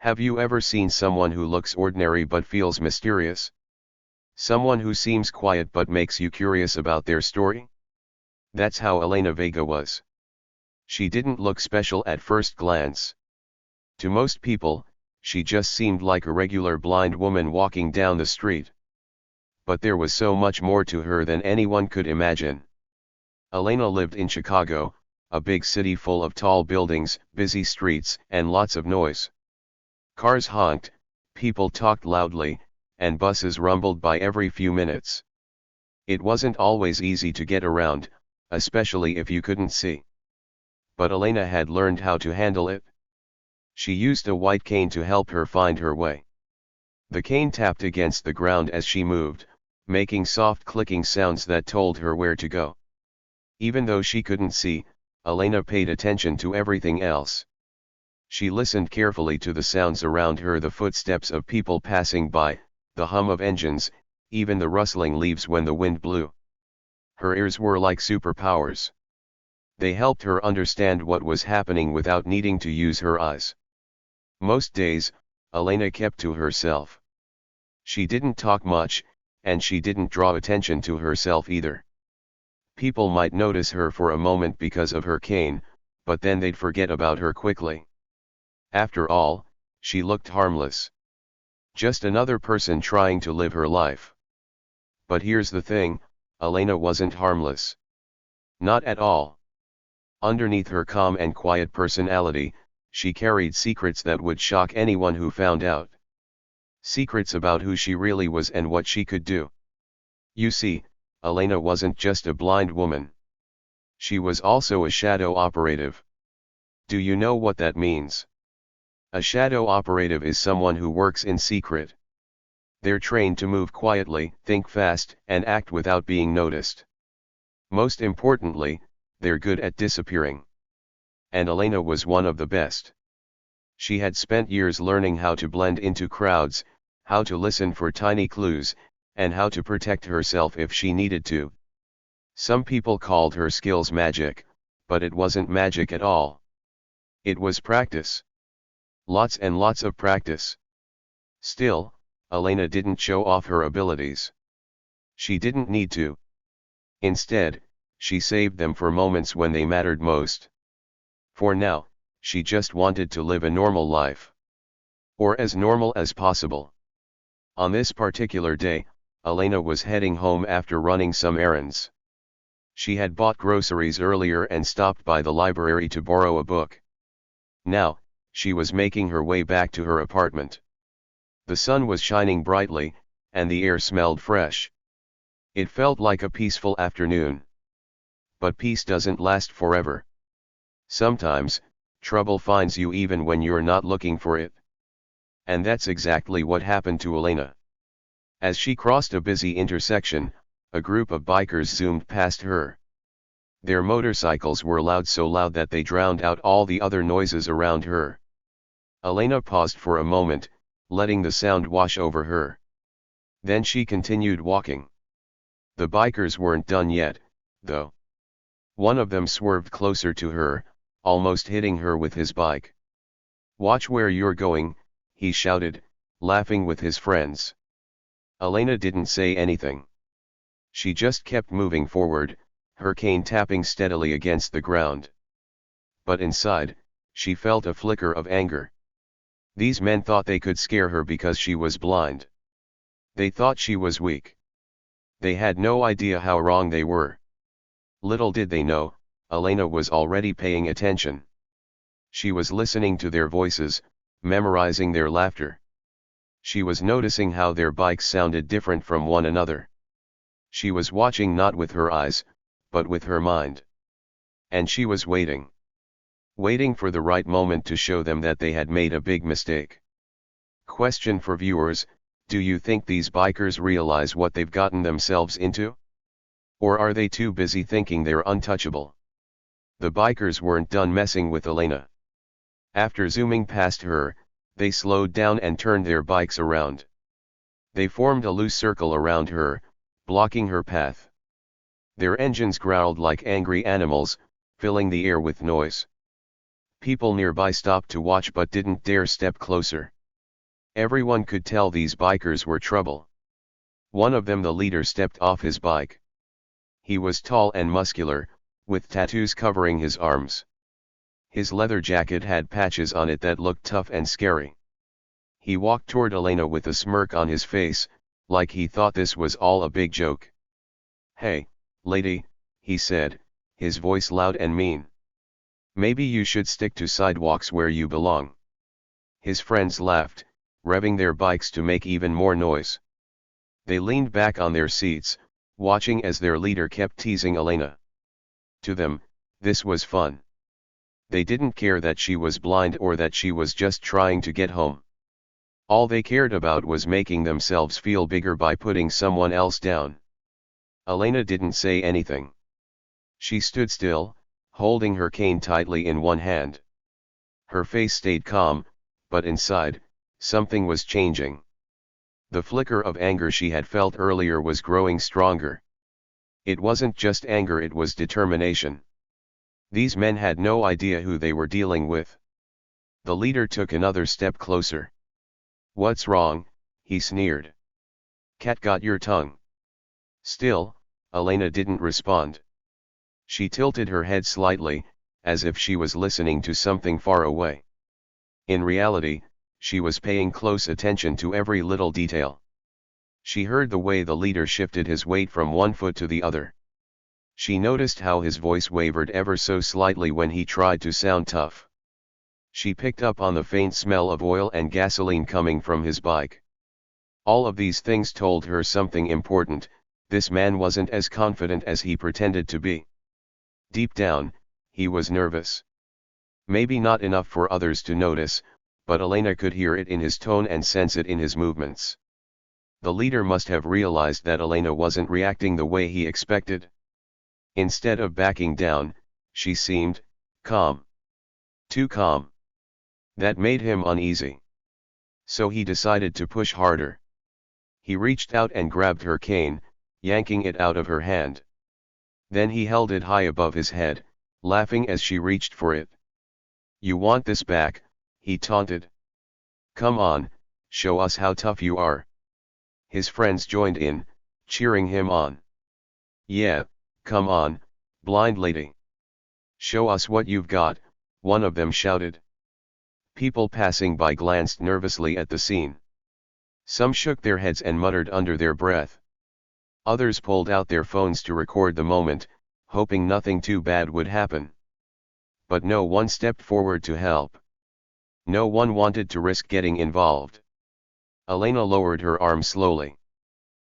Have you ever seen someone who looks ordinary but feels mysterious? Someone who seems quiet but makes you curious about their story? That's how Elena Vega was. She didn't look special at first glance. To most people, she just seemed like a regular blind woman walking down the street. But there was so much more to her than anyone could imagine. Elena lived in Chicago, a big city full of tall buildings, busy streets, and lots of noise. Cars honked, people talked loudly, and buses rumbled by every few minutes. It wasn't always easy to get around, especially if you couldn't see. But Elena had learned how to handle it. She used a white cane to help her find her way. The cane tapped against the ground as she moved, making soft clicking sounds that told her where to go. Even though she couldn't see, Elena paid attention to everything else. She listened carefully to the sounds around her, the footsteps of people passing by, the hum of engines, even the rustling leaves when the wind blew. Her ears were like superpowers. They helped her understand what was happening without needing to use her eyes. Most days, Elena kept to herself. She didn't talk much, and she didn't draw attention to herself either. People might notice her for a moment because of her cane, but then they'd forget about her quickly. After all, she looked harmless. Just another person trying to live her life. But here's the thing, Elena wasn't harmless. Not at all. Underneath her calm and quiet personality, she carried secrets that would shock anyone who found out. Secrets about who she really was and what she could do. You see, Elena wasn't just a blind woman. She was also a shadow operative. Do you know what that means? A shadow operative is someone who works in secret. They're trained to move quietly, think fast, and act without being noticed. Most importantly, they're good at disappearing. And Elena was one of the best. She had spent years learning how to blend into crowds, how to listen for tiny clues, and how to protect herself if she needed to. Some people called her skills magic, but it wasn't magic at all. It was practice. Lots and lots of practice. Still, Elena didn't show off her abilities. She didn't need to. Instead, she saved them for moments when they mattered most. For now, she just wanted to live a normal life. Or as normal as possible. On this particular day, Elena was heading home after running some errands. She had bought groceries earlier and stopped by the library to borrow a book. Now, she was making her way back to her apartment. The sun was shining brightly, and the air smelled fresh. It felt like a peaceful afternoon. But peace doesn't last forever. Sometimes, trouble finds you even when you're not looking for it. And that's exactly what happened to Elena. As she crossed a busy intersection, a group of bikers zoomed past her. Their motorcycles were loud, so loud that they drowned out all the other noises around her. Elena paused for a moment, letting the sound wash over her. Then she continued walking. The bikers weren't done yet, though. One of them swerved closer to her, almost hitting her with his bike. "Watch where you're going," he shouted, laughing with his friends. Elena didn't say anything. She just kept moving forward, her cane tapping steadily against the ground. But inside, she felt a flicker of anger. These men thought they could scare her because she was blind. They thought she was weak. They had no idea how wrong they were. Little did they know, Elena was already paying attention. She was listening to their voices, memorizing their laughter. She was noticing how their bikes sounded different from one another. She was watching not with her eyes, but with her mind. And she was waiting. Waiting for the right moment to show them that they had made a big mistake. Question for viewers: do you think these bikers realize what they've gotten themselves into? Or are they too busy thinking they're untouchable? The bikers weren't done messing with Elena. After zooming past her, they slowed down and turned their bikes around. They formed a loose circle around her, blocking her path. Their engines growled like angry animals, filling the air with noise. People nearby stopped to watch but didn't dare step closer. Everyone could tell these bikers were trouble. One of them, the leader, stepped off his bike. He was tall and muscular, with tattoos covering his arms. His leather jacket had patches on it that looked tough and scary. He walked toward Elena with a smirk on his face, like he thought this was all a big joke. "Hey, lady," he said, his voice loud and mean. "Maybe you should stick to sidewalks where you belong." His friends laughed, revving their bikes to make even more noise. They leaned back on their seats, watching as their leader kept teasing Elena. To them, this was fun. They didn't care that she was blind or that she was just trying to get home. All they cared about was making themselves feel bigger by putting someone else down. Elena didn't say anything. She stood still, holding her cane tightly in one hand. Her face stayed calm, but inside, something was changing. The flicker of anger she had felt earlier was growing stronger. It wasn't just anger, it was determination. These men had no idea who they were dealing with. The leader took another step closer. "What's wrong?" he sneered. "Cat got your tongue?" Still, Elena didn't respond. She tilted her head slightly, as if she was listening to something far away. In reality, she was paying close attention to every little detail. She heard the way the leader shifted his weight from one foot to the other. She noticed how his voice wavered ever so slightly when he tried to sound tough. She picked up on the faint smell of oil and gasoline coming from his bike. All of these things told her something important: this man wasn't as confident as he pretended to be. Deep down, he was nervous. Maybe not enough for others to notice, but Elena could hear it in his tone and sense it in his movements. The leader must have realized that Elena wasn't reacting the way he expected. Instead of backing down, she seemed calm. Too calm. That made him uneasy. So he decided to push harder. He reached out and grabbed her cane, yanking it out of her hand. Then he held it high above his head, laughing as she reached for it. "You want this back?" he taunted. "Come on, show us how tough you are." His friends joined in, cheering him on. "Yeah, come on, blind lady. Show us what you've got," one of them shouted. People passing by glanced nervously at the scene. Some shook their heads and muttered under their breath. Others pulled out their phones to record the moment, hoping nothing too bad would happen. But no one stepped forward to help. No one wanted to risk getting involved. Elena lowered her arm slowly.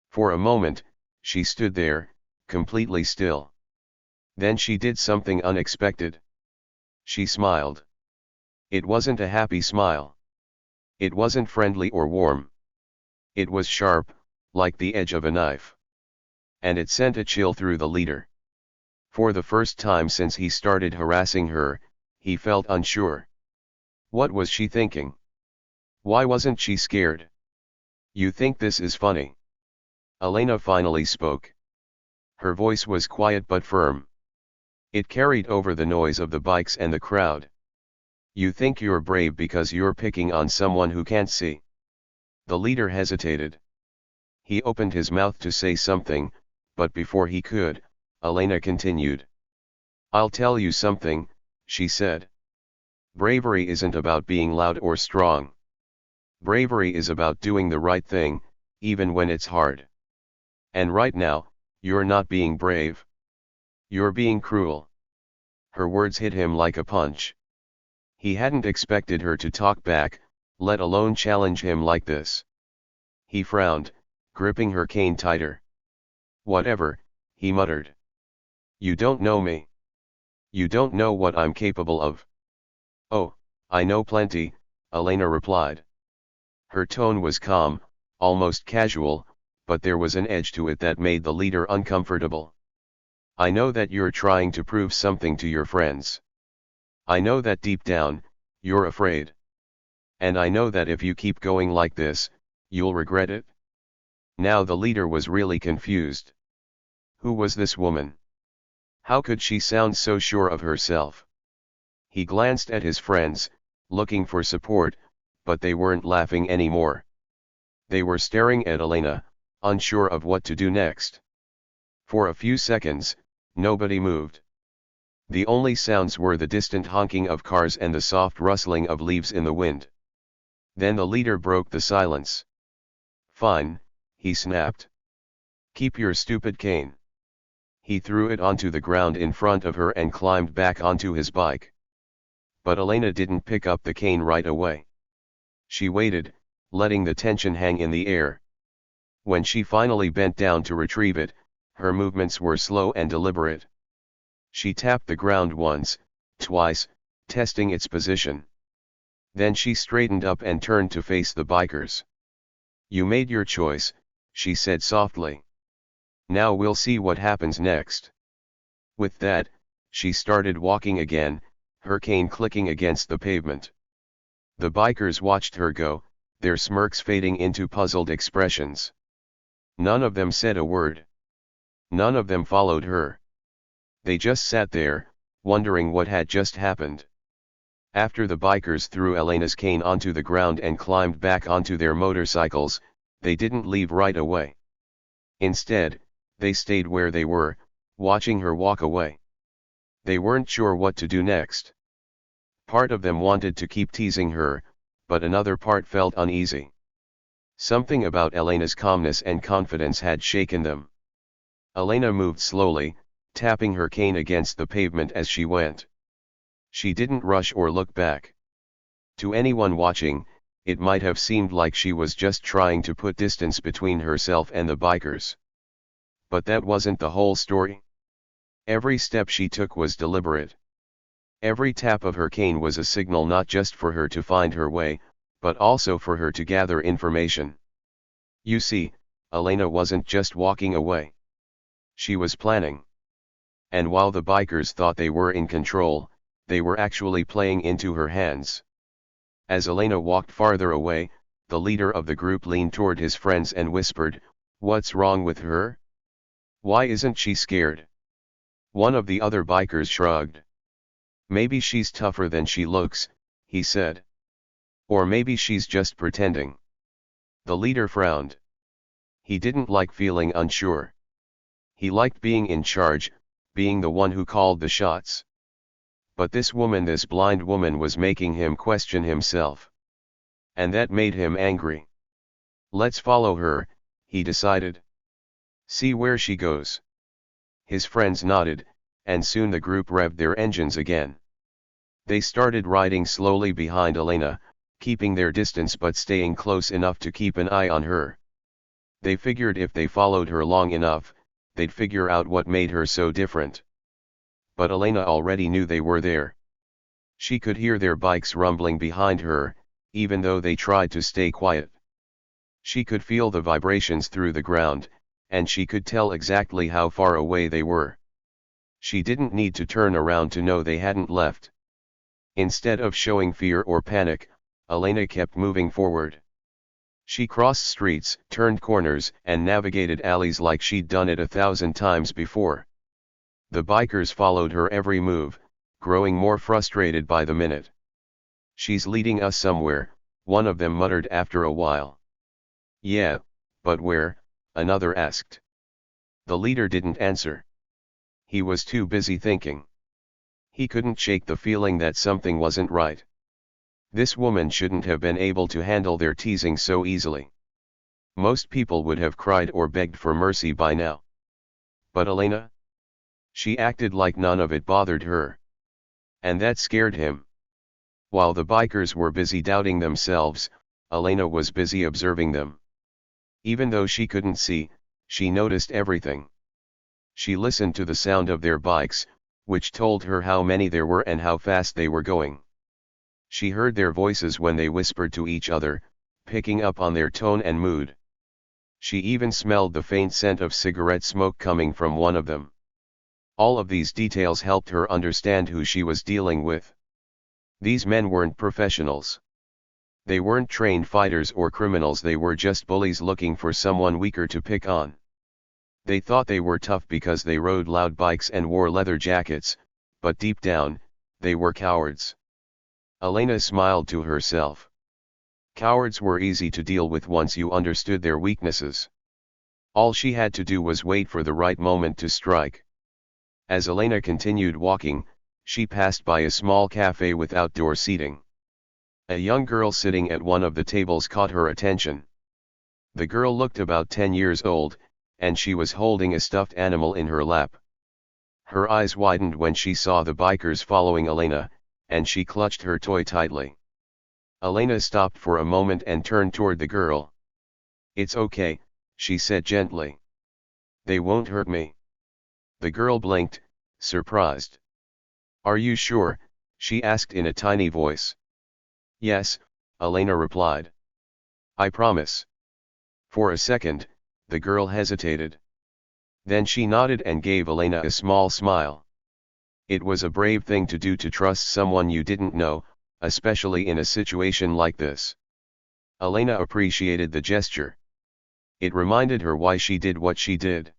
For a moment, she stood there, completely still. Then she did something unexpected. She smiled. It wasn't a happy smile. It wasn't friendly or warm. It was sharp, like the edge of a knife. And it sent a chill through the leader. For the first time since he started harassing her, he felt unsure. What was she thinking? Why wasn't she scared? "You think this is funny?" Elena finally spoke. Her voice was quiet but firm. It carried over the noise of the bikes and the crowd. "You think you're brave because you're picking on someone who can't see?" The leader hesitated. He opened his mouth to say something, but before he could, Elena continued. "I'll tell you something," she said. "Bravery isn't about being loud or strong. Bravery is about doing the right thing, even when it's hard. And right now, you're not being brave. You're being cruel." Her words hit him like a punch. He hadn't expected her to talk back, let alone challenge him like this. He frowned, gripping her cane tighter. "Whatever," he muttered. "You don't know me. You don't know what I'm capable of." "Oh, I know plenty," Elena replied. Her tone was calm, almost casual, but there was an edge to it that made the leader uncomfortable. "I know that you're trying to prove something to your friends. I know that deep down, you're afraid. And I know that if you keep going like this, you'll regret it." Now the leader was really confused. Who was this woman? How could she sound so sure of herself? He glanced at his friends, looking for support, but they weren't laughing anymore. They were staring at Elena, unsure of what to do next. For a few seconds, nobody moved. The only sounds were the distant honking of cars and the soft rustling of leaves in the wind. Then the leader broke the silence. "Fine," he snapped. "Keep your stupid cane." He threw it onto the ground in front of her and climbed back onto his bike. But Elena didn't pick up the cane right away. She waited, letting the tension hang in the air. When she finally bent down to retrieve it, her movements were slow and deliberate. She tapped the ground once, twice, testing its position. Then she straightened up and turned to face the bikers. "You made your choice," she said softly. "Now we'll see what happens next." With that, she started walking again, her cane clicking against the pavement. The bikers watched her go, their smirks fading into puzzled expressions. None of them said a word. None of them followed her. They just sat there, wondering what had just happened. After the bikers threw Elena's cane onto the ground and climbed back onto their motorcycles, they didn't leave right away. Instead, they stayed where they were, watching her walk away. They weren't sure what to do next. Part of them wanted to keep teasing her, but another part felt uneasy. Something about Elena's calmness and confidence had shaken them. Elena moved slowly, tapping her cane against the pavement as she went. She didn't rush or look back. To anyone watching, it might have seemed like she was just trying to put distance between herself and the bikers. But that wasn't the whole story. Every step she took was deliberate. Every tap of her cane was a signal not just for her to find her way, but also for her to gather information. You see, Elena wasn't just walking away. She was planning. And while the bikers thought they were in control, they were actually playing into her hands. As Elena walked farther away, the leader of the group leaned toward his friends and whispered, "What's wrong with her? Why isn't she scared?" One of the other bikers shrugged. "Maybe she's tougher than she looks," he said. "Or maybe she's just pretending." The leader frowned. He didn't like feeling unsure. He liked being in charge, being the one who called the shots. But this blind woman was making him question himself. And that made him angry. "Let's follow her," he decided. "See where she goes." His friends nodded, and soon the group revved their engines again. They started riding slowly behind Elena, keeping their distance but staying close enough to keep an eye on her. They figured if they followed her long enough, they'd figure out what made her so different. But Elena already knew they were there. She could hear their bikes rumbling behind her, even though they tried to stay quiet. She could feel the vibrations through the ground, and she could tell exactly how far away they were. She didn't need to turn around to know they hadn't left. Instead of showing fear or panic, Elena kept moving forward. She crossed streets, turned corners, and navigated alleys like she'd done it 1,000 times before. The bikers followed her every move, growing more frustrated by the minute. "She's leading us somewhere," one of them muttered after a while. "Yeah, but where?" another asked. The leader didn't answer. He was too busy thinking. He couldn't shake the feeling that something wasn't right. This woman shouldn't have been able to handle their teasing so easily. Most people would have cried or begged for mercy by now. But Elena? She acted like none of it bothered her. And that scared him. While the bikers were busy doubting themselves, Elena was busy observing them. Even though she couldn't see, she noticed everything. She listened to the sound of their bikes, which told her how many there were and how fast they were going. She heard their voices when they whispered to each other, picking up on their tone and mood. She even smelled the faint scent of cigarette smoke coming from one of them. All of these details helped her understand who she was dealing with. These men weren't professionals. They weren't trained fighters or criminals, they were just bullies looking for someone weaker to pick on. They thought they were tough because they rode loud bikes and wore leather jackets, but deep down, They were cowards. Elena smiled to herself. Cowards were easy to deal with once you understood their weaknesses. All she had to do was wait for the right moment to strike. As Elena continued walking, she passed by a small cafe with outdoor seating. A young girl sitting at one of the tables caught her attention. The girl looked about 10 years old, and she was holding a stuffed animal in her lap. Her eyes widened when she saw the bikers following Elena, and she clutched her toy tightly. Elena stopped for a moment and turned toward the girl. "It's okay," she said gently. "They won't hurt me." The girl blinked, surprised. "Are you sure?" she asked in a tiny voice. "Yes," Elena replied. "I promise." For a second, the girl hesitated. Then she nodded and gave Elena a small smile. It was a brave thing to do, to trust someone you didn't know, especially in a situation like this. Elena appreciated the gesture. It reminded her why she did what she did.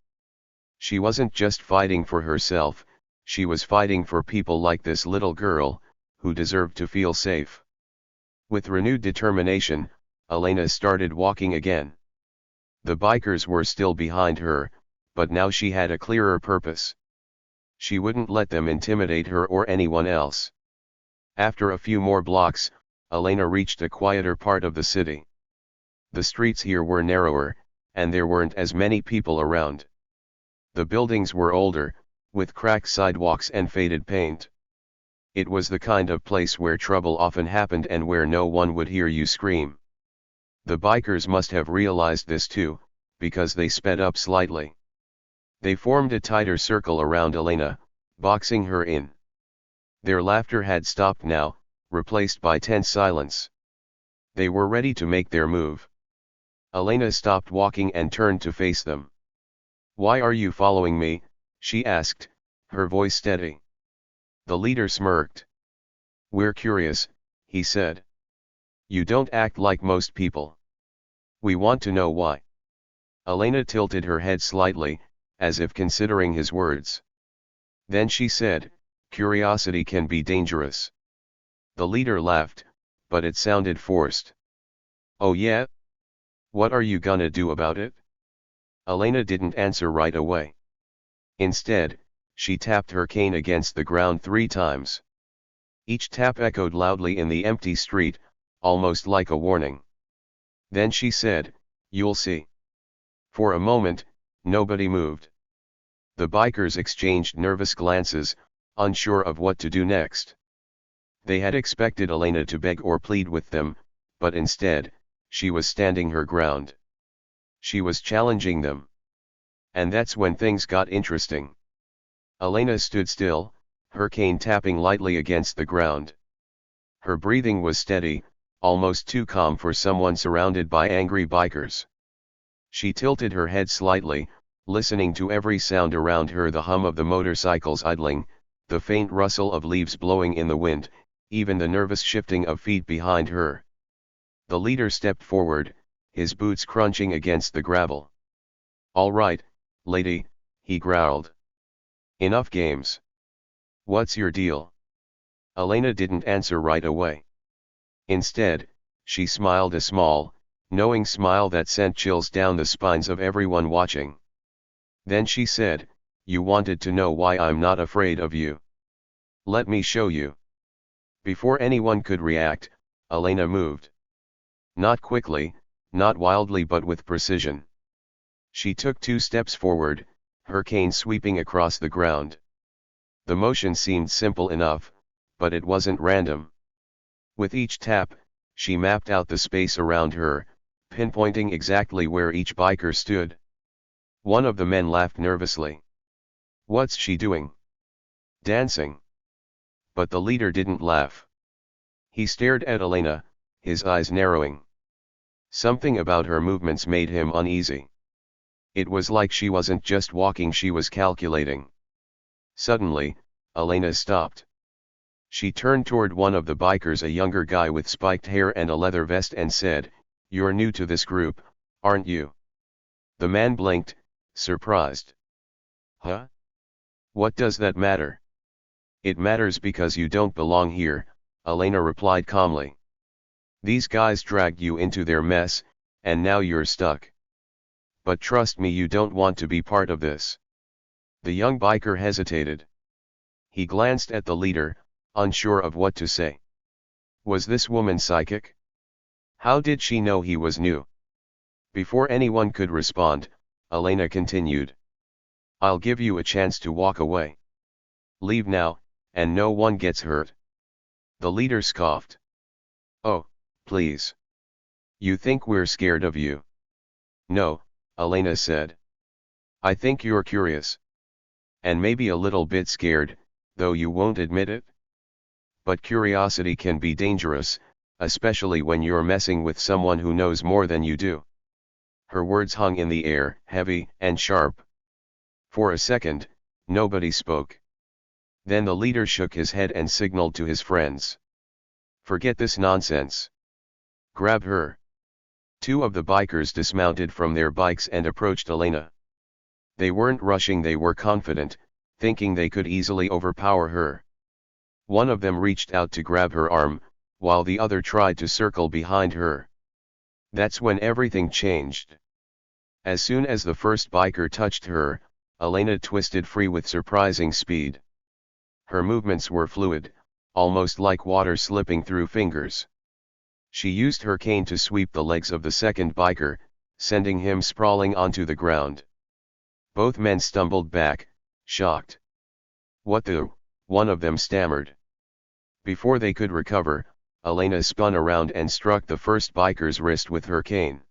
She wasn't just fighting for herself, she was fighting for people like this little girl, who deserved to feel safe. With renewed determination, Elena started walking again. The bikers were still behind her, but now she had a clearer purpose. She wouldn't let them intimidate her or anyone else. After a few more blocks, Elena reached a quieter part of the city. The streets here were narrower, and there weren't as many people around. The buildings were older, with cracked sidewalks and faded paint. It was the kind of place where trouble often happened and where no one would hear you scream. The bikers must have realized this too, because they sped up slightly. They formed a tighter circle around Elena, boxing her in. Their laughter had stopped now, replaced by tense silence. They were ready to make their move. Elena stopped walking and turned to face them. "Why are you following me?" she asked, her voice steady. The leader smirked. "We're curious," he said. "You don't act like most people. We want to know why." Elena tilted her head slightly, as if considering his words. Then she said, "Curiosity can be dangerous." The leader laughed, but it sounded forced. "Oh yeah? What are you gonna do about it?" Elena didn't answer right away. Instead, she tapped her cane against the ground 3 times. Each tap echoed loudly in the empty street, almost like a warning. Then she said, "You'll see." For a moment, nobody moved. The bikers exchanged nervous glances, unsure of what to do next. They had expected Elena to beg or plead with them, but instead, she was standing her ground. She was challenging them. And that's when things got interesting. Elena stood still, her cane tapping lightly against the ground. Her breathing was steady, almost too calm for someone surrounded by angry bikers. She tilted her head slightly, listening to every sound around her: the hum of the motorcycles idling, the faint rustle of leaves blowing in the wind, even the nervous shifting of feet behind her. The leader stepped forward, his boots crunching against the gravel. "All right, lady," he growled. "Enough games. What's your deal?" Elena didn't answer right away. Instead, she smiled, a small, knowing smile that sent chills down the spines of everyone watching. Then she said, "You wanted to know why I'm not afraid of you. Let me show you." Before anyone could react, Elena moved. Not quickly, not wildly, but with precision. She took 2 steps forward, her cane sweeping across the ground. The motion seemed simple enough, but it wasn't random. With each tap, she mapped out the space around her, pinpointing exactly where each biker stood. One of the men laughed nervously. "What's she doing? Dancing?" But the leader didn't laugh. He stared at Elena, his eyes narrowing. Something about her movements made him uneasy. It was like she wasn't just walking, she was calculating. Suddenly, Elena stopped. She turned toward one of the bikers, a younger guy with spiked hair and a leather vest, and said, "You're new to this group, aren't you?" The man blinked, surprised. "Huh? What does that matter?" It matters because you don't belong here, Elena replied calmly. These guys dragged you into their mess, and now you're stuck. But trust me, you don't want to be part of this. The young biker hesitated. He glanced at the leader, unsure of what to say. Was this woman psychic? How did she know he was new? Before anyone could respond, Elena continued. I'll give you a chance to walk away. Leave now, and no one gets hurt. The leader scoffed. Oh, please. You think we're scared of you? No, Elena said. I think you're curious. And maybe a little bit scared, though you won't admit it. But curiosity can be dangerous, especially when you're messing with someone who knows more than you do. Her words hung in the air, heavy and sharp. For a second, nobody spoke. Then the leader shook his head and signaled to his friends. Forget this nonsense. Grab her. Two of the bikers dismounted from their bikes and approached Elena. They weren't rushing, they were confident, thinking they could easily overpower her. One of them reached out to grab her arm, while the other tried to circle behind her. That's when everything changed. As soon as the first biker touched her, Elena twisted free with surprising speed. Her movements were fluid, almost like water slipping through fingers. She used her cane to sweep the legs of the second biker, sending him sprawling onto the ground. Both men stumbled back, shocked. What the? One of them stammered. Before they could recover, Elena spun around and struck the first biker's wrist with her cane.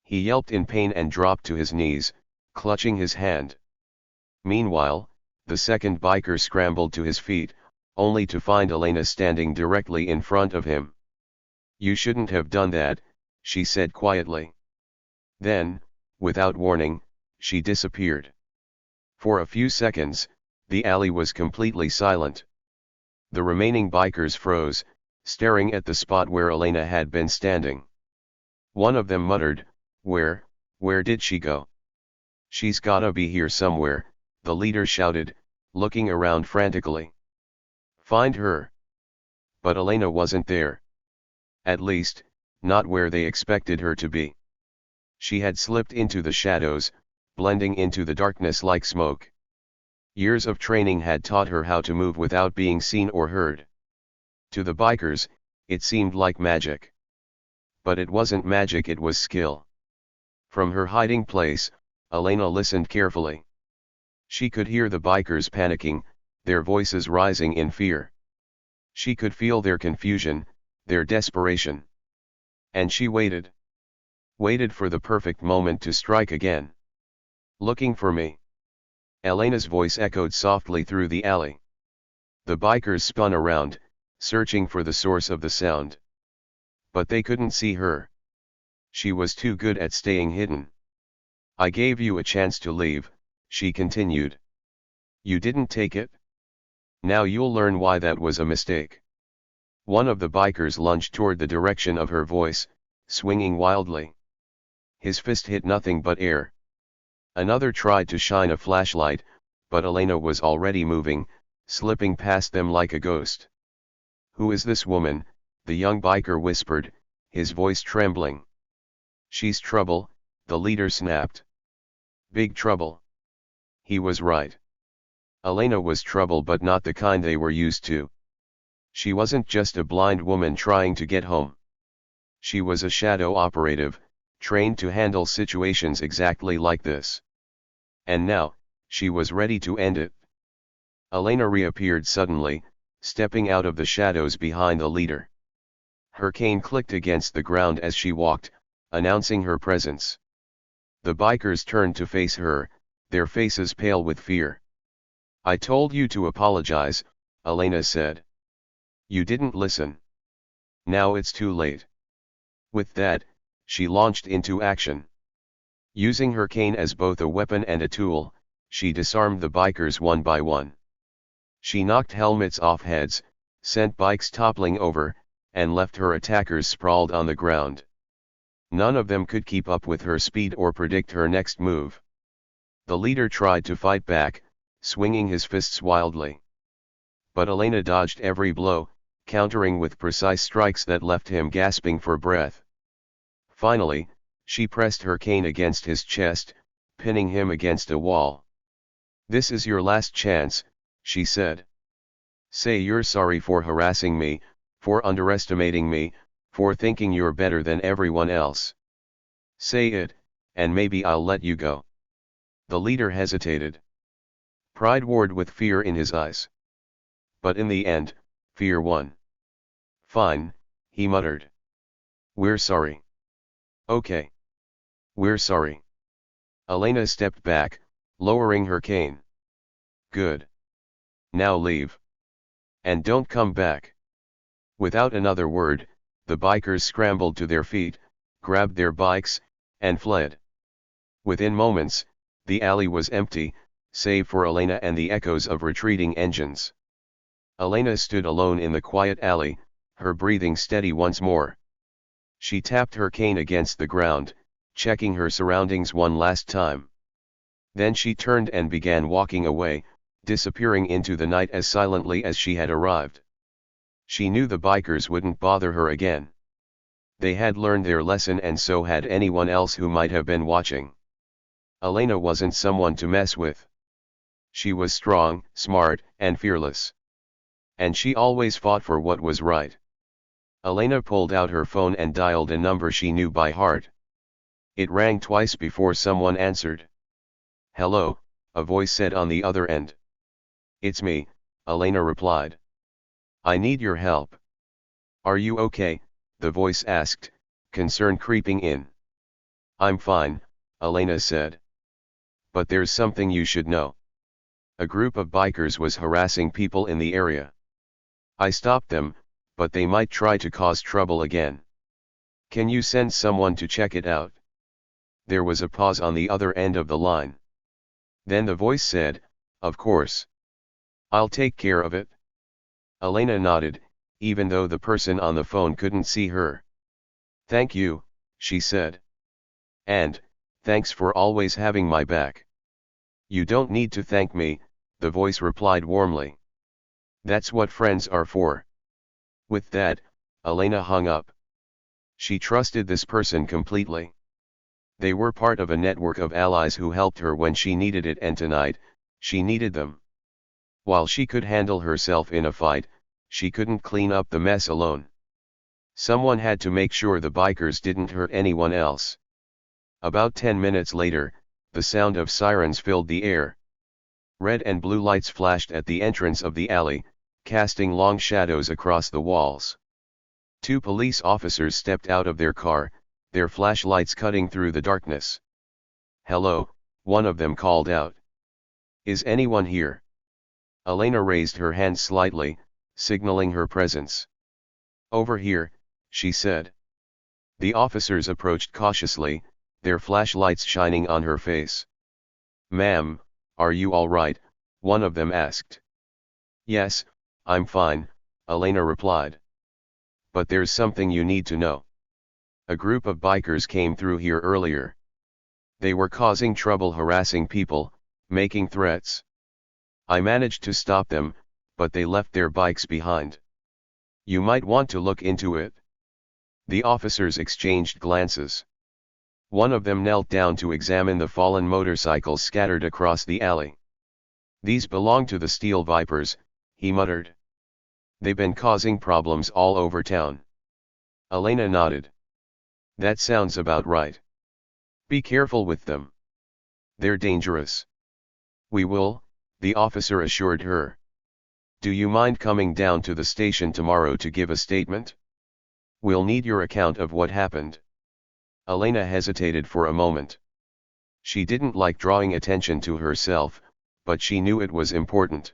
He yelped in pain and dropped to his knees, clutching his hand. Meanwhile, the second biker scrambled to his feet, only to find Elena standing directly in front of him. You shouldn't have done that, she said quietly. Then, without warning, she disappeared. For a few seconds, the alley was completely silent. The remaining bikers froze, staring at the spot where Elena had been standing. One of them muttered, where did she go? She's gotta be here somewhere, the leader shouted, looking around frantically. Find her. But Elena wasn't there. At least, not where they expected her to be. She had slipped into the shadows, blending into the darkness like smoke. Years of training had taught her how to move without being seen or heard. To the bikers, it seemed like magic. But it wasn't magic, it was skill. From her hiding place, Elena listened carefully. She could hear the bikers panicking, their voices rising in fear. She could feel their confusion, their desperation. And she waited. Waited for the perfect moment to strike again. Looking for me? Elena's voice echoed softly through the alley. The bikers spun around, searching for the source of the sound. But they couldn't see her. She was too good at staying hidden. I gave you a chance to leave, she continued. You didn't take it? Now you'll learn why that was a mistake. One of the bikers lunged toward the direction of her voice, swinging wildly. His fist hit nothing but air. Another tried to shine a flashlight, but Elena was already moving, slipping past them like a ghost. Who is this woman? The young biker whispered, his voice trembling. She's trouble, the leader snapped. Big trouble. He was right. Elena was trouble, but not the kind they were used to. She wasn't just a blind woman trying to get home. She was a shadow operative, trained to handle situations exactly like this. And now, she was ready to end it. Elena reappeared suddenly, stepping out of the shadows behind the leader. Her cane clicked against the ground as she walked, announcing her presence. The bikers turned to face her, their faces pale with fear. I told you to apologize, Elena said. You didn't listen. Now it's too late. With that, she launched into action. Using her cane as both a weapon and a tool, she disarmed the bikers one by one. She knocked helmets off heads, sent bikes toppling over, and left her attackers sprawled on the ground. None of them could keep up with her speed or predict her next move. The leader tried to fight back, swinging his fists wildly. But Elena dodged every blow, countering with precise strikes that left him gasping for breath. Finally, she pressed her cane against his chest, pinning him against a wall. "This is your last chance," she said. "Say you're sorry for harassing me, for underestimating me, for thinking you're better than everyone else. Say it, and maybe I'll let you go." The leader hesitated. Pride warred with fear in his eyes. But in the end, fear won. "Fine," he muttered. "We're sorry." "Okay. We're sorry." Elena stepped back, lowering her cane. "Good. Now leave. And don't come back." Without another word, the bikers scrambled to their feet, grabbed their bikes, and fled. Within moments, the alley was empty, save for Elena and the echoes of retreating engines. Elena stood alone in the quiet alley, her breathing steady once more. She tapped her cane against the ground, checking her surroundings one last time. Then she turned and began walking away, disappearing into the night as silently as she had arrived. She knew the bikers wouldn't bother her again. They had learned their lesson, and so had anyone else who might have been watching. Elena wasn't someone to mess with. She was strong, smart, and fearless. And she always fought for what was right. Elena pulled out her phone and dialed a number she knew by heart. It rang twice before someone answered. "Hello," a voice said on the other end. "It's me," Elena replied. "I need your help." "Are you okay?" the voice asked, concern creeping in. "I'm fine," Elena said. "But there's something you should know. A group of bikers was harassing people in the area. I stopped them, but they might try to cause trouble again. Can you send someone to check it out?" There was a pause on the other end of the line. Then the voice said, "Of course. I'll take care of it." Elena nodded, even though the person on the phone couldn't see her. "Thank you," she said. "And, thanks for always having my back." "You don't need to thank me," the voice replied warmly. "That's what friends are for." With that, Elena hung up. She trusted this person completely. They were part of a network of allies who helped her when she needed it, and tonight, she needed them. While she could handle herself in a fight, she couldn't clean up the mess alone. Someone had to make sure the bikers didn't hurt anyone else. About 10 minutes later, the sound of sirens filled the air. Red and blue lights flashed at the entrance of the alley, casting long shadows across the walls. 2 police officers stepped out of their car, their flashlights cutting through the darkness. "Hello," one of them called out. "Is anyone here?" Elena raised her hand slightly, signaling her presence. "Over here," she said. The officers approached cautiously, their flashlights shining on her face. "Ma'am, are you all right?" one of them asked. "Yes, I'm fine," Elena replied. "But there's something you need to know. A group of bikers came through here earlier. They were causing trouble, harassing people, making threats. I managed to stop them, but they left their bikes behind. You might want to look into it." The officers exchanged glances. One of them knelt down to examine the fallen motorcycles scattered across the alley. "These belong to the Steel Vipers," he muttered. "They've been causing problems all over town." Elena nodded. "That sounds about right. Be careful with them. They're dangerous." "We will," the officer assured her. "Do you mind coming down to the station tomorrow to give a statement? We'll need your account of what happened." Elena hesitated for a moment. She didn't like drawing attention to herself, but she knew it was important.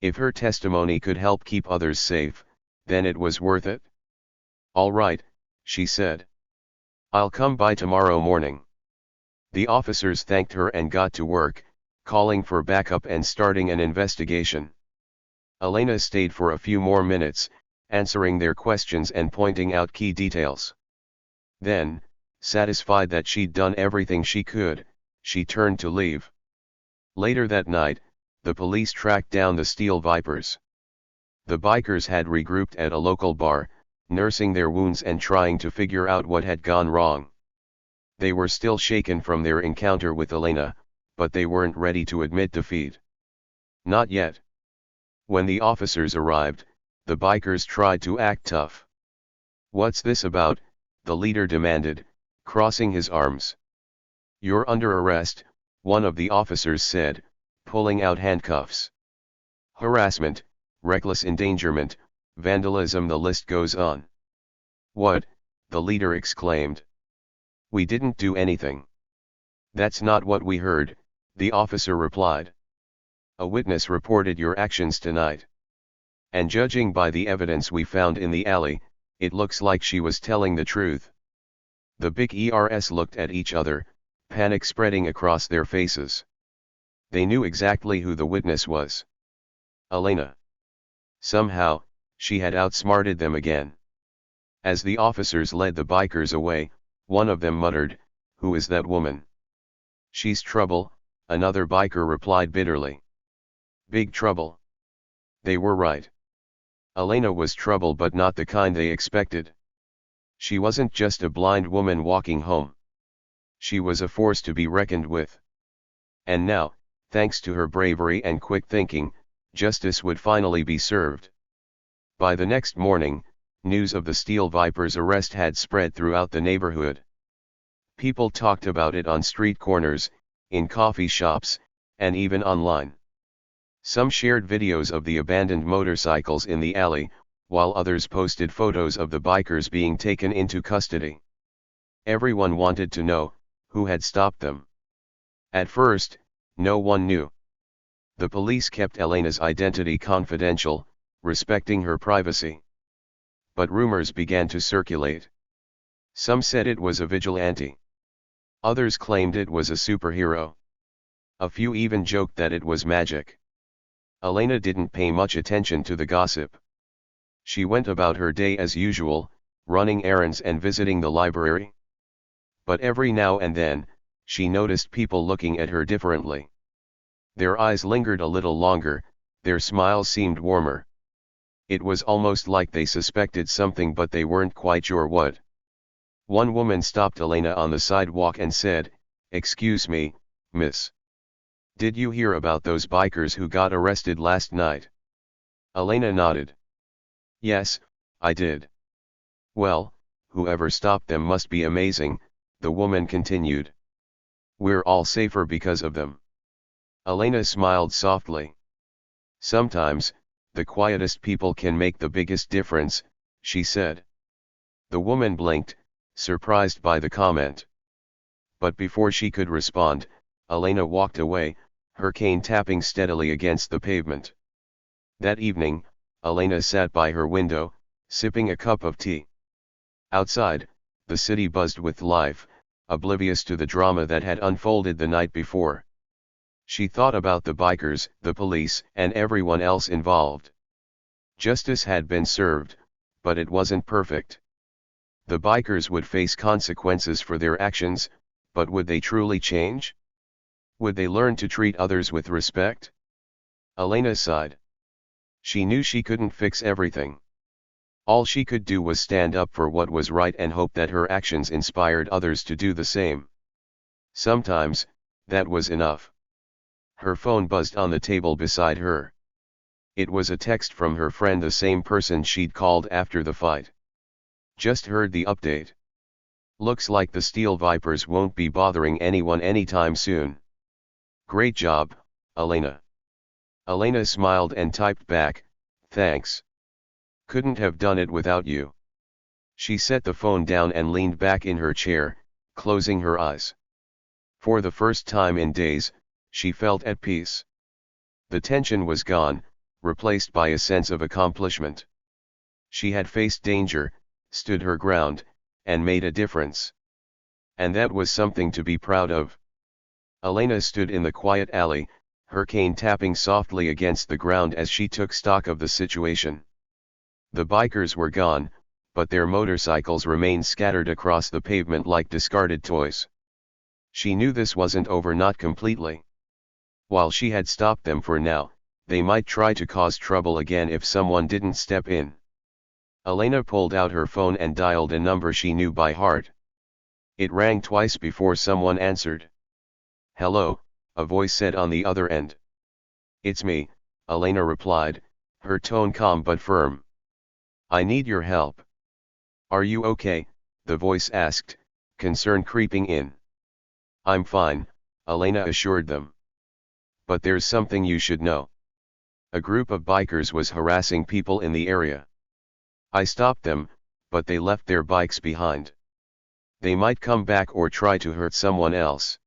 If her testimony could help keep others safe, then it was worth it. "All right," she said. "I'll come by tomorrow morning." The officers thanked her and got to work, calling for backup and starting an investigation. Elena stayed for a few more minutes, answering their questions and pointing out key details. Then, satisfied that she'd done everything she could, she turned to leave. Later that night, the police tracked down the Steel Vipers. The bikers had regrouped at a local bar, nursing their wounds and trying to figure out what had gone wrong. They were still shaken from their encounter with Elena, but they weren't ready to admit defeat. Not yet. When the officers arrived, the bikers tried to act tough. "What's this about?" the leader demanded, crossing his arms. "You're under arrest," one of the officers said, pulling out handcuffs. "Harassment, reckless endangerment, vandalism, the list goes on." "What?" the leader exclaimed. "We didn't do anything." "That's not what we heard," the officer replied. "A witness reported your actions tonight. And judging by the evidence we found in the alley, it looks like she was telling the truth." The bikers looked at each other, panic spreading across their faces. They knew exactly who the witness was. Elena. Somehow, she had outsmarted them again. As the officers led the bikers away, one of them muttered, "Who is that woman?" "She's trouble," another biker replied bitterly. "Big trouble." They were right. Elena was trouble, but not the kind they expected. She wasn't just a blind woman walking home. She was a force to be reckoned with. And now, thanks to her bravery and quick thinking, justice would finally be served. By the next morning, news of the Steel Viper's arrest had spread throughout the neighborhood. People talked about it on street corners, in coffee shops, and even online. Some shared videos of the abandoned motorcycles in the alley, while others posted photos of the bikers being taken into custody. Everyone wanted to know who had stopped them. At first, no one knew. The police kept Elena's identity confidential, respecting her privacy. But rumors began to circulate. Some said it was a vigilante. Others claimed it was a superhero. A few even joked that it was magic. Elena didn't pay much attention to the gossip. She went about her day as usual, running errands and visiting the library. But every now and then, she noticed people looking at her differently. Their eyes lingered a little longer, their smiles seemed warmer. It was almost like they suspected something, but they weren't quite sure what. One woman stopped Elena on the sidewalk and said, "Excuse me, miss. Did you hear about those bikers who got arrested last night?" Elena nodded. "Yes, I did." "Well, whoever stopped them must be amazing," the woman continued. "We're all safer because of them." Elena smiled softly. "Sometimes, the quietest people can make the biggest difference," she said. The woman blinked, surprised by the comment. But before she could respond, Elena walked away, her cane tapping steadily against the pavement. That evening, Elena sat by her window, sipping a cup of tea. Outside, the city buzzed with life, oblivious to the drama that had unfolded the night before. She thought about the bikers, the police, and everyone else involved. Justice had been served, but it wasn't perfect. The bikers would face consequences for their actions, but would they truly change? Would they learn to treat others with respect? Elena sighed. She knew she couldn't fix everything. All she could do was stand up for what was right and hope that her actions inspired others to do the same. Sometimes, that was enough. Her phone buzzed on the table beside her. It was a text from her friend, the same person she'd called after the fight. "Just heard the update. Looks like the Steel Vipers won't be bothering anyone anytime soon. Great job, Elena." Elena smiled and typed back, "Thanks. Couldn't have done it without you." She set the phone down and leaned back in her chair, closing her eyes. For the first time in days, she felt at peace. The tension was gone, replaced by a sense of accomplishment. She had faced danger, stood her ground, and made a difference. And that was something to be proud of. Elena stood in the quiet alley, her cane tapping softly against the ground as she took stock of the situation. The bikers were gone, but their motorcycles remained scattered across the pavement like discarded toys. She knew this wasn't over, not completely. While she had stopped them for now, They might try to cause trouble again if someone didn't step in. Elena pulled out her phone and dialed a number she knew by heart. It rang twice before someone answered. "Hello," a voice said on the other end. "It's me," Elena replied, her tone calm but firm. "I need your help." "Are you okay?" the voice asked, concern creeping in. "I'm fine," Elena assured them. "But there's something you should know. A group of bikers was harassing people in the area. I stopped them, but they left their bikes behind. They might come back or try to hurt someone else.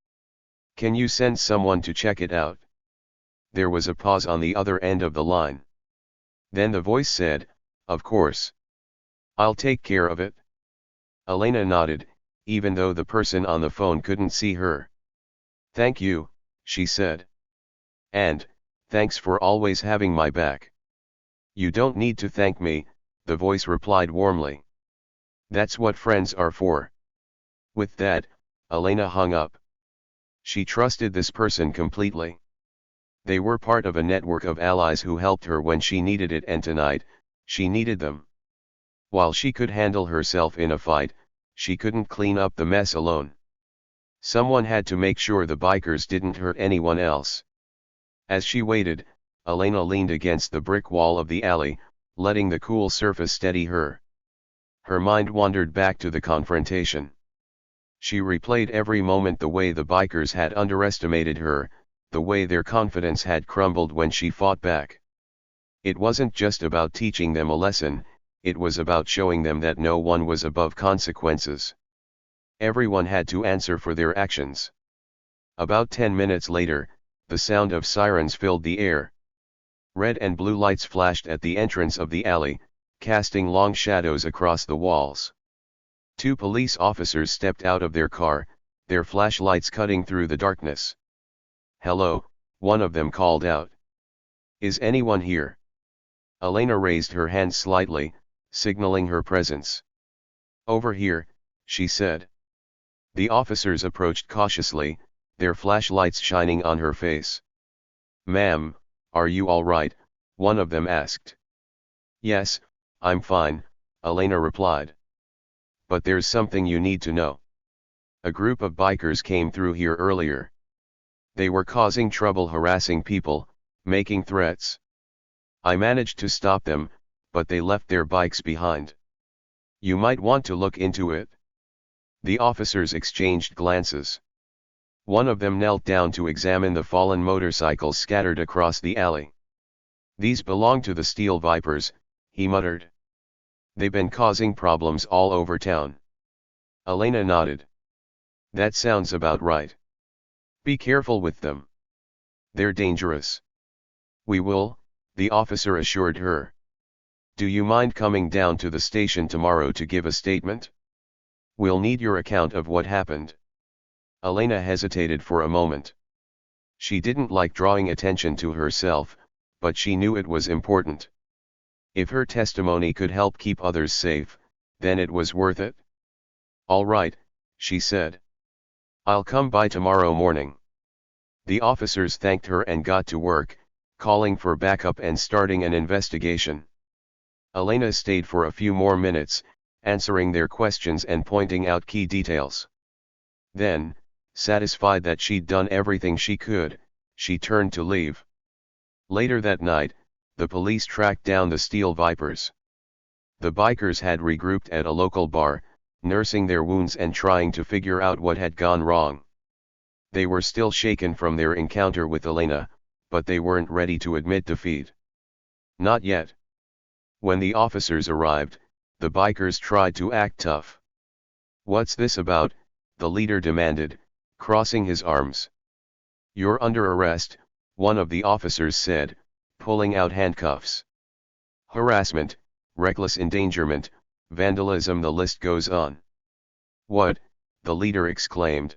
Can you send someone to check it out?" There was a pause on the other end of the line. Then the voice said, "Of course. I'll take care of it." Elena nodded, even though the person on the phone couldn't see her. "Thank you," she said. "And, thanks for always having my back." "You don't need to thank me," the voice replied warmly. "That's what friends are for." With that, Elena hung up. She trusted this person completely. They were part of a network of allies who helped her when she needed it, and tonight, she needed them. While she could handle herself in a fight, she couldn't clean up the mess alone. Someone had to make sure the bikers didn't hurt anyone else. As she waited, Elena leaned against the brick wall of the alley, letting the cool surface steady her. Her mind wandered back to the confrontation. She replayed every moment, the way the bikers had underestimated her, the way their confidence had crumbled when she fought back. It wasn't just about teaching them a lesson, it was about showing them that no one was above consequences. Everyone had to answer for their actions. About 10 minutes later, the sound of sirens filled the air. Red and blue lights flashed at the entrance of the alley, casting long shadows across the walls. 2 police officers stepped out of their car, their flashlights cutting through the darkness. "Hello," one of them called out. "Is anyone here?" Elena raised her hand slightly, signaling her presence. "Over here," she said. The officers approached cautiously, their flashlights shining on her face. "Ma'am, are you all right?" one of them asked. "Yes, I'm fine," Elena replied. "But there's something you need to know. A group of bikers came through here earlier. They were causing trouble, harassing people, making threats. I managed to stop them, but they left their bikes behind. You might want to look into it." The officers exchanged glances. One of them knelt down to examine the fallen motorcycles scattered across the alley. "These belong to the Steel Vipers," he muttered. "They've been causing problems all over town." Elena nodded. "That sounds about right. Be careful with them. They're dangerous." "We will," the officer assured her. "Do you mind coming down to the station tomorrow to give a statement? We'll need your account of what happened." Elena hesitated for a moment. She didn't like drawing attention to herself, but she knew it was important. If her testimony could help keep others safe, then it was worth it. "All right," she said. "I'll come by tomorrow morning." The officers thanked her and got to work, calling for backup and starting an investigation. Elena stayed for a few more minutes, answering their questions and pointing out key details. Then, satisfied that she'd done everything she could, she turned to leave. Later that night, the police tracked down the Steel Vipers. The bikers had regrouped at a local bar, nursing their wounds and trying to figure out what had gone wrong. They were still shaken from their encounter with Elena, but they weren't ready to admit defeat. Not yet. When the officers arrived, the bikers tried to act tough. "What's this about?" the leader demanded, crossing his arms. "You're under arrest," one of the officers said, pulling out handcuffs. "Harassment, reckless endangerment, vandalism, the list goes on." "What?" the leader exclaimed.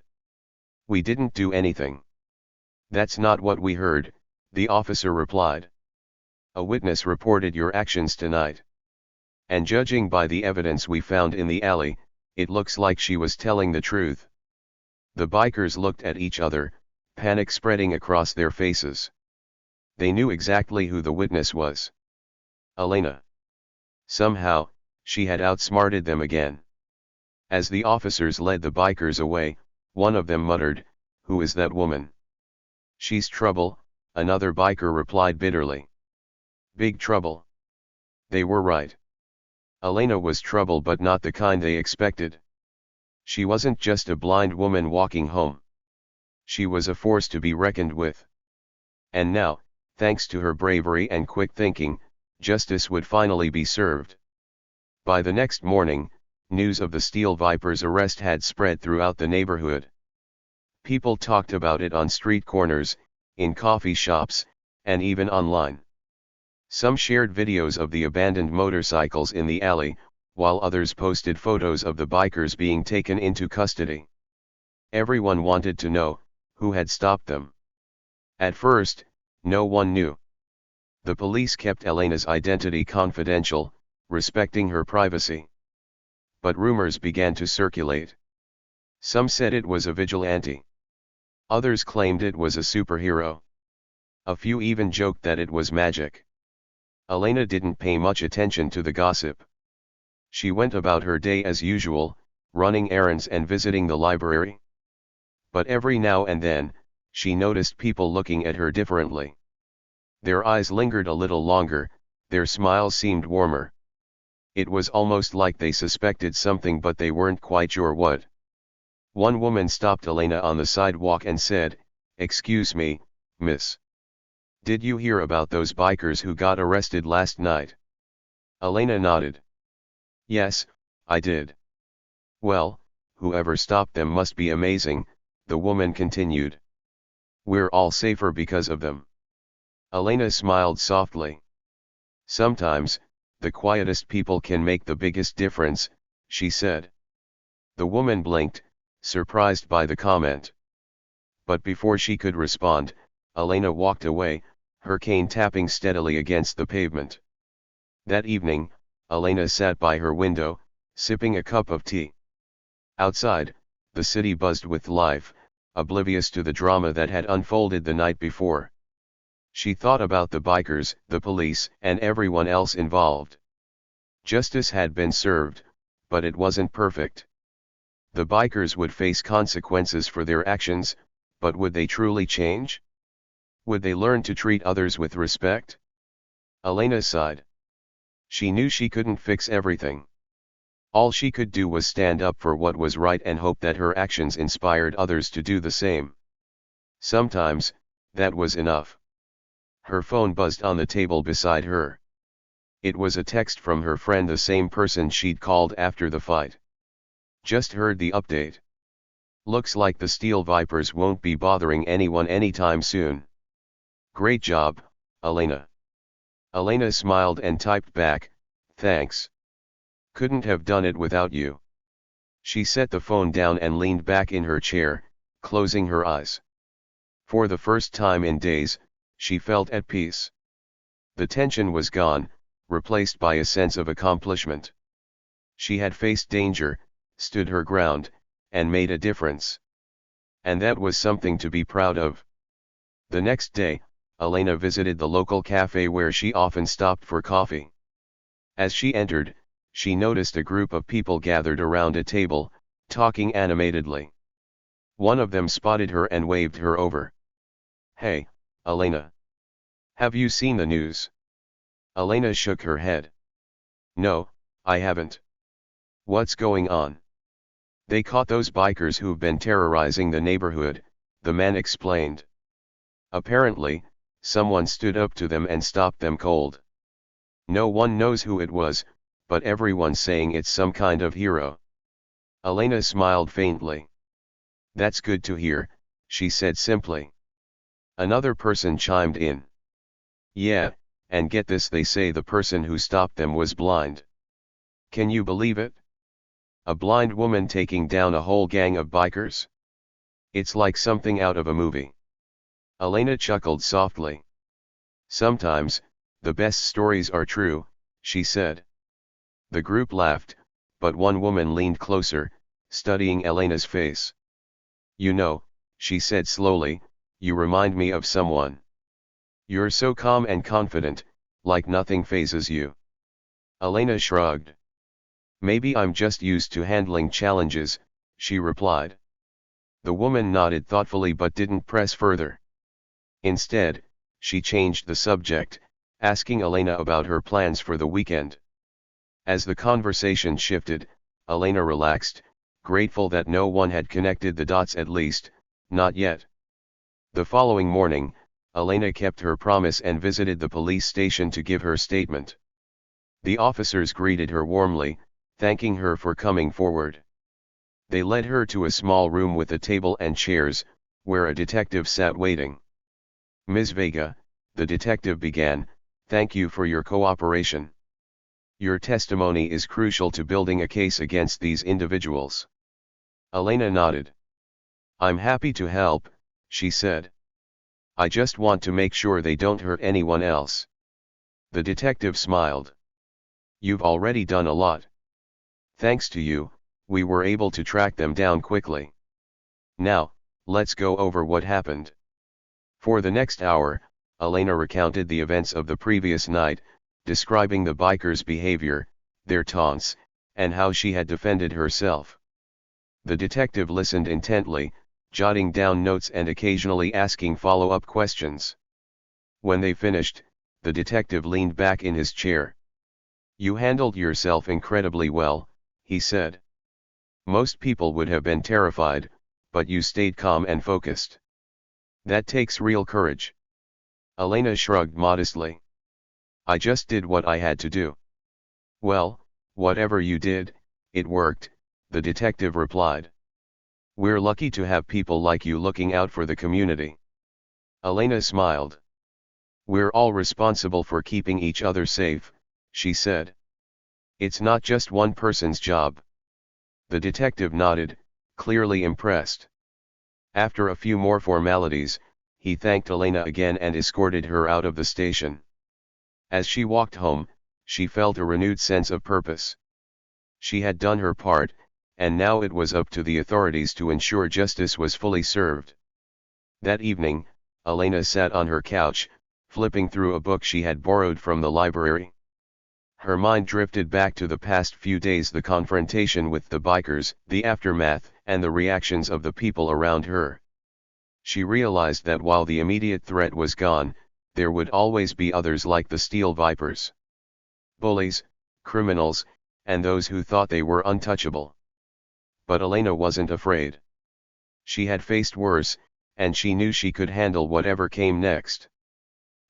"We didn't do anything." "That's not what we heard," the officer replied. "A witness reported your actions tonight. And judging by the evidence we found in the alley, it looks like she was telling the truth." The bikers looked at each other, panic spreading across their faces. They knew exactly who the witness was. Elena. Somehow, she had outsmarted them again. As the officers led the bikers away, one of them muttered, "Who is that woman?" "She's trouble," another biker replied bitterly. "Big trouble." They were right. Elena was trouble, but not the kind they expected. She wasn't just a blind woman walking home. She was a force to be reckoned with. And now, thanks to her bravery and quick thinking, justice would finally be served. By the next morning, news of the Steel Viper's arrest had spread throughout the neighborhood. People talked about it on street corners, in coffee shops, and even online. Some shared videos of the abandoned motorcycles in the alley, while others posted photos of the bikers being taken into custody. Everyone wanted to know who had stopped them. At first, no one knew. The police kept Elena's identity confidential, respecting her privacy. But rumors began to circulate. Some said it was a vigilante. Others claimed it was a superhero. A few even joked that it was magic. Elena didn't pay much attention to the gossip. She went about her day as usual, running errands and visiting the library. But every now and then, she noticed people looking at her differently. Their eyes lingered a little longer, their smiles seemed warmer. It was almost like they suspected something, but they weren't quite sure what. One woman stopped Elena on the sidewalk and said, "Excuse me, miss. Did you hear about those bikers who got arrested last night?" Elena nodded. "Yes, I did." "Well, whoever stopped them must be amazing," the woman continued. "We're all safer because of them." Elena smiled softly. "Sometimes, the quietest people can make the biggest difference," she said. The woman blinked, surprised by the comment. But before she could respond, Elena walked away, her cane tapping steadily against the pavement. That evening, Elena sat by her window, sipping a cup of tea. Outside, the city buzzed with life, oblivious to the drama that had unfolded the night before. She thought about the bikers, the police, and everyone else involved. Justice had been served, but it wasn't perfect. The bikers would face consequences for their actions, but would they truly change? Would they learn to treat others with respect? Elena sighed. She knew she couldn't fix everything. All she could do was stand up for what was right and hope that her actions inspired others to do the same. Sometimes, that was enough. Her phone buzzed on the table beside her. It was a text from her friend, the same person she'd called after the fight. "Just heard the update. Looks like the Steel Vipers won't be bothering anyone anytime soon. Great job, Elena." Elena smiled and typed back, "Thanks. Couldn't have done it without you." She set the phone down and leaned back in her chair, closing her eyes. For the first time in days, she felt at peace. The tension was gone, replaced by a sense of accomplishment. She had faced danger, stood her ground, and made a difference. And that was something to be proud of. The next day, Elena visited the local cafe where she often stopped for coffee. As she entered, she noticed a group of people gathered around a table, talking animatedly. One of them spotted her and waved her over. "Hey, Elena. Have you seen the news?" Elena shook her head. "No, I haven't." "What's going on?" "They caught those bikers who've been terrorizing the neighborhood," the man explained. "Apparently, someone stood up to them and stopped them cold. No one knows who it was, but everyone's saying it's some kind of hero." Elena smiled faintly. "That's good to hear," she said simply. Another person chimed in. "Yeah, and get this, they say the person who stopped them was blind. Can you believe it? A blind woman taking down a whole gang of bikers? It's like something out of a movie." Elena chuckled softly. "Sometimes, the best stories are true," she said. The group laughed, but one woman leaned closer, studying Elena's face. "You know," she said slowly, "you remind me of someone." You're so calm and confident, like nothing phases you. Elena shrugged. Maybe I'm just used to handling challenges, she replied. The woman nodded thoughtfully but didn't press further. Instead, she changed the subject, asking Elena about her plans for the weekend. As the conversation shifted, Elena relaxed, grateful that no one had connected the dots, at least, not yet. The following morning, Elena kept her promise and visited the police station to give her statement. The officers greeted her warmly, thanking her for coming forward. They led her to a small room with a table and chairs, where a detective sat waiting. Ms. Vega, the detective began, thank you for your cooperation. Your testimony is crucial to building a case against these individuals. Elena nodded. I'm happy to help, she said. I just want to make sure they don't hurt anyone else. The detective smiled. You've already done a lot. Thanks to you, we were able to track them down quickly. Now, let's go over what happened. For the next hour, Elena recounted the events of the previous night, describing the bikers' behavior, their taunts, and how she had defended herself. The detective listened intently, jotting down notes and occasionally asking follow-up questions. When they finished, the detective leaned back in his chair. You handled yourself incredibly well, he said. Most people would have been terrified, but you stayed calm and focused. That takes real courage. Elena shrugged modestly. I just did what I had to do. Well, whatever you did, it worked, the detective replied. We're lucky to have people like you looking out for the community. Elena smiled. We're all responsible for keeping each other safe, she said. It's not just one person's job. The detective nodded, clearly impressed. After a few more formalities, he thanked Elena again and escorted her out of the station. As she walked home, she felt a renewed sense of purpose. She had done her part, and now it was up to the authorities to ensure justice was fully served. That evening, Elena sat on her couch, flipping through a book she had borrowed from the library. Her mind drifted back to the past few days, the confrontation with the bikers, the aftermath, and the reactions of the people around her. She realized that while the immediate threat was gone, there would always be others like the Steel Vipers. Bullies, criminals, and those who thought they were untouchable. But Elena wasn't afraid. She had faced worse, and she knew she could handle whatever came next.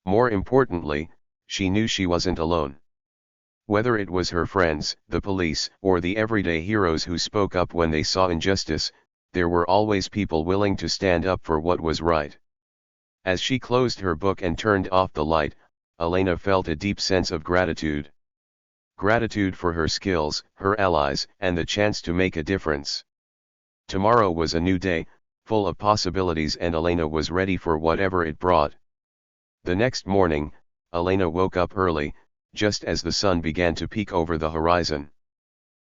More importantly, she knew she wasn't alone. Whether it was her friends, the police, or the everyday heroes who spoke up when they saw injustice, there were always people willing to stand up for what was right. As she closed her book and turned off the light, Elena felt a deep sense of gratitude. Gratitude for her skills, her allies, and the chance to make a difference. Tomorrow was a new day, full of possibilities, and Elena was ready for whatever it brought. The next morning, Elena woke up early, just as the sun began to peek over the horizon.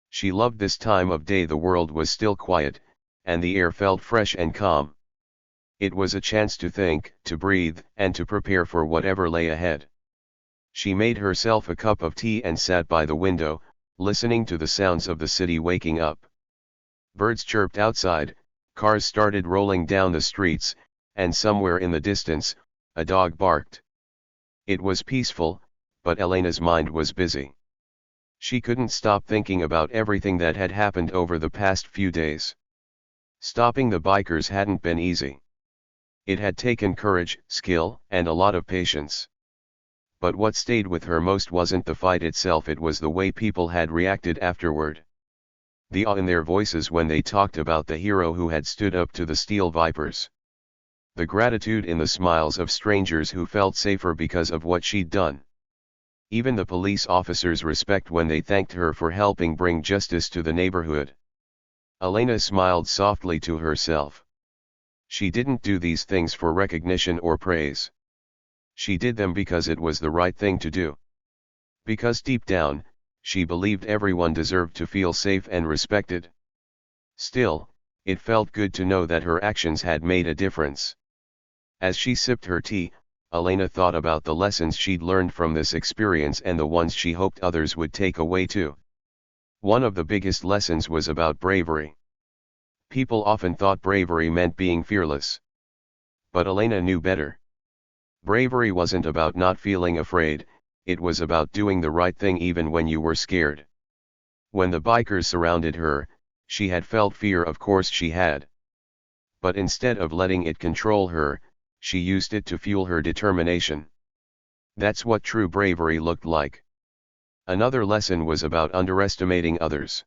She loved this time of day. The world was still quiet, and the air felt fresh and calm. It was a chance to think, to breathe, and to prepare for whatever lay ahead. She made herself a cup of tea and sat by the window, listening to the sounds of the city waking up. Birds chirped outside, cars started rolling down the streets, and somewhere in the distance, a dog barked. It was peaceful, but Elena's mind was busy. She couldn't stop thinking about everything that had happened over the past few days. Stopping the bikers hadn't been easy. It had taken courage, skill, and a lot of patience. But what stayed with her most wasn't the fight itself, it was the way people had reacted afterward. The awe in their voices when they talked about the hero who had stood up to the Steel Vipers. The gratitude in the smiles of strangers who felt safer because of what she'd done. Even the police officers' respect when they thanked her for helping bring justice to the neighborhood. Elena smiled softly to herself. She didn't do these things for recognition or praise. She did them because it was the right thing to do. Because deep down, she believed everyone deserved to feel safe and respected. Still, it felt good to know that her actions had made a difference. As she sipped her tea, Elena thought about the lessons she'd learned from this experience and the ones she hoped others would take away too. One of the biggest lessons was about bravery. People often thought bravery meant being fearless. But Elena knew better. Bravery wasn't about not feeling afraid, it was about doing the right thing even when you were scared. When the bikers surrounded her, she had felt fear, of course she had. But instead of letting it control her, she used it to fuel her determination. That's what true bravery looked like. Another lesson was about underestimating others.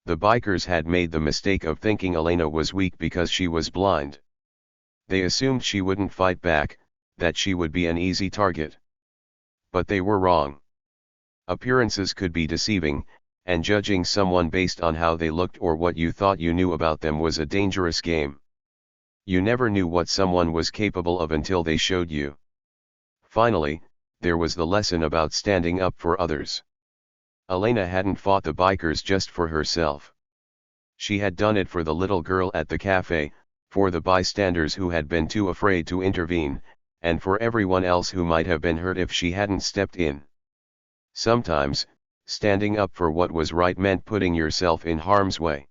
The bikers had made the mistake of thinking Elena was weak because she was blind. They assumed she wouldn't fight back, that she would be an easy target. But they were wrong. Appearances could be deceiving, and judging someone based on how they looked or what you thought you knew about them was a dangerous game. You never knew what someone was capable of until they showed you. Finally, there was the lesson about standing up for others. Elena hadn't fought the bikers just for herself. She had done it for the little girl at the cafe, for the bystanders who had been too afraid to intervene, and for everyone else who might have been hurt if she hadn't stepped in. Sometimes, standing up for what was right meant putting yourself in harm's way.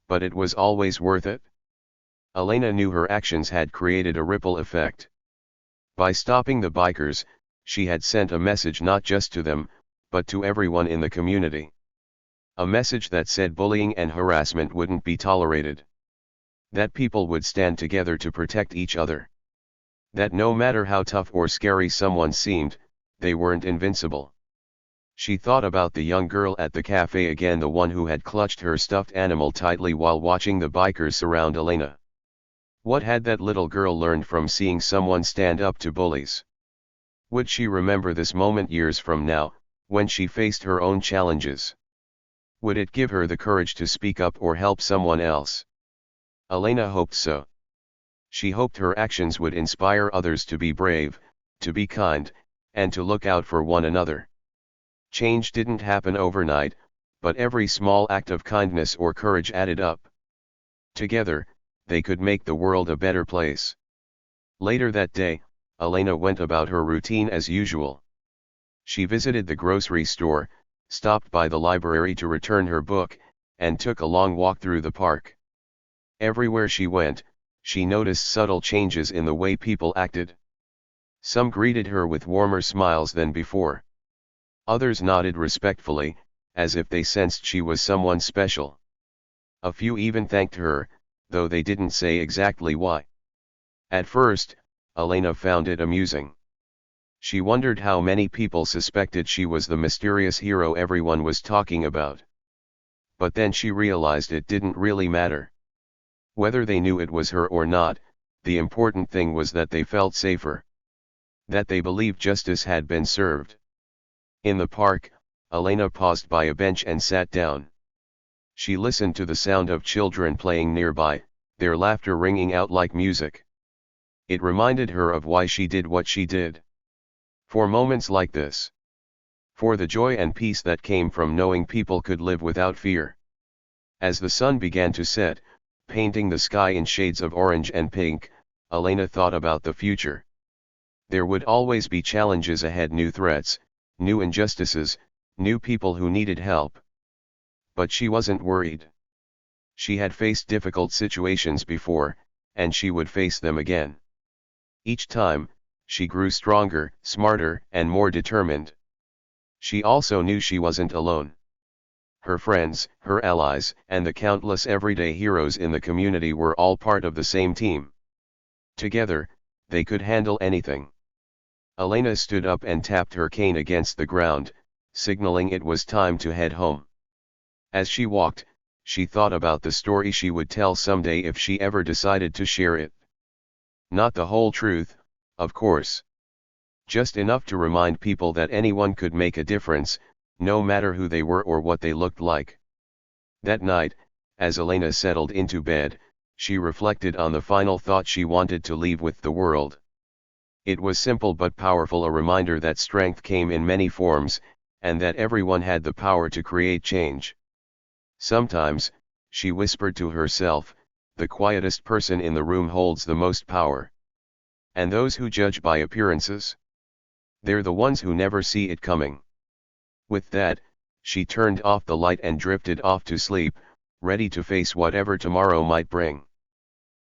But it was always worth it. Elena knew her actions had created a ripple effect. By stopping the bikers, she had sent a message not just to them, but to everyone in the community. A message that said bullying and harassment wouldn't be tolerated. That people would stand together to protect each other. That no matter how tough or scary someone seemed, they weren't invincible. She thought about the young girl at the cafe again, the one who had clutched her stuffed animal tightly while watching the bikers surround Elena. What had that little girl learned from seeing someone stand up to bullies? Would she remember this moment years from now, when she faced her own challenges? Would it give her the courage to speak up or help someone else? Elena hoped so. She hoped her actions would inspire others to be brave, to be kind, and to look out for one another. Change didn't happen overnight, but every small act of kindness or courage added up. Together, they could make the world a better place. Later that day, Elena went about her routine as usual. She visited the grocery store, stopped by the library to return her book, and took a long walk through the park. Everywhere she went, she noticed subtle changes in the way people acted. Some greeted her with warmer smiles than before. Others nodded respectfully, as if they sensed she was someone special. A few even thanked her, though they didn't say exactly why. At first, Elena found it amusing. She wondered how many people suspected she was the mysterious hero everyone was talking about. But then she realized it didn't really matter. Whether they knew it was her or not, the important thing was that they felt safer. That they believed justice had been served. In the park, Elena paused by a bench and sat down. She listened to the sound of children playing nearby, their laughter ringing out like music. It reminded her of why she did what she did. For moments like this. For the joy and peace that came from knowing people could live without fear. As the sun began to set, painting the sky in shades of orange and pink, Elena thought about the future. There would always be challenges ahead, new threats, new injustices, new people who needed help. But she wasn't worried. She had faced difficult situations before, and she would face them again. Each time, she grew stronger, smarter, and more determined. She also knew she wasn't alone. Her friends, her allies, and the countless everyday heroes in the community were all part of the same team. Together, they could handle anything. Elena stood up and tapped her cane against the ground, signaling it was time to head home. As she walked, she thought about the story she would tell someday if she ever decided to share it. Not the whole truth, of course. Just enough to remind people that anyone could make a difference, no matter who they were or what they looked like. That night, as Elena settled into bed, she reflected on the final thought she wanted to leave with the world. It was simple but powerful, a reminder that strength came in many forms, and that everyone had the power to create change. Sometimes, she whispered to herself, the quietest person in the room holds the most power. And those who judge by appearances? They're the ones who never see it coming. With that, she turned off the light and drifted off to sleep, ready to face whatever tomorrow might bring.